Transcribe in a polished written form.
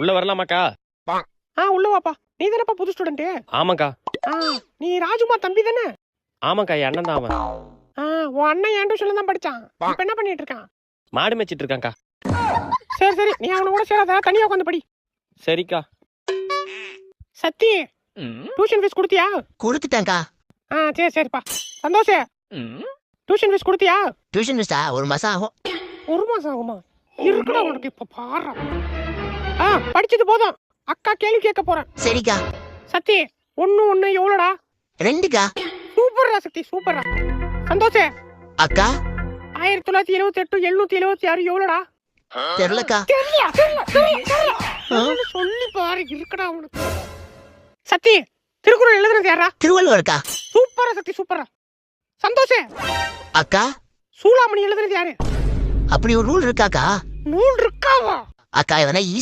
உள்ள வரலாமாக்கா? உள்ள வாப்பா. நீ தானப்பா புது ஸ்டூடெண்ட்? ஆமாக்கா. நீ ராஜுமா தம்பி தானே? ஆமாக்கா, என் அண்ணன் தான் அவன். உன் அண்ணன் என் டியூஷன்ல தான் படிச்சான். இப்ப என்ன பண்ணிட்டு இருக்கான்? மாடு மேய்ச்சிட்டு இருக்காங்க்கா. சரி நீ அவன கூட சேராத, தனியா உட்காந்து படி. சரிக்கா. சத்தி, டியூஷன் ஃபீஸ் கொடுத்தியா? கொடுத்துட்டேன்க்கா. சரிப்பா. சந்தோஷ், டியூஷன் ஃபீஸ் கொடுத்தியா? டியூஷன் ஃபீஸா 1 மாசம் ஆகும். 1 மாசம் ஆகுமா? இருக்குடா உனக்கு இப்ப பாரு. படிச்சது போதும். அக்கா கேள்வி கேட்க போறேன். சரிக்கா. சத்தி, 1 எவ்வளோடா? 2க்கா. சூப்பர்ரா சத்தி, சூப்பர்ரா. சந்தோஷ், அக்கா 1978 776 எவ்வளோடா? தெரியலக்கா. சொல்லி பாரு, இருக்குடா உனக்கு. சத்தி, திருக்குறள் எழுதுனது யாரா? திருவள்ளுவர்க்கா. சூப்பரா சத்தி, சூப்பரா. சந்தோஷ், அக்கா சூளாமணி எழுதுனது யாரு? அப்படி ஒரு ரூல் இருக்காக்கா? நூல் இருக்காவா? அக்கா எதனா ஈஸி